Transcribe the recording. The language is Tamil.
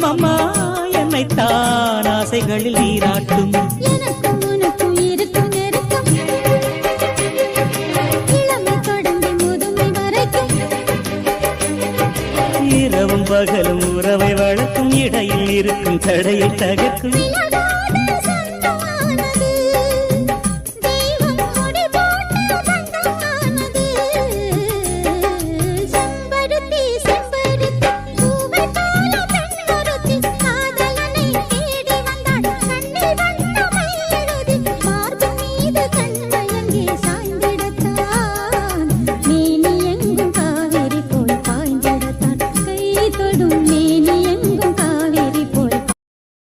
அம்மம்மா என்னைத்தான் ஆசைகளில் நீராட்டும். எனக்கும் உனக்கும் இருக்கும் நெருக்கம் இளமை தொடங்கி முதுமை வரைக்கும். இரவும் பகலும் உறவை வளர்க்கும் இடையில் இருக்கும் தடையை தகர்க்கும். நிலவா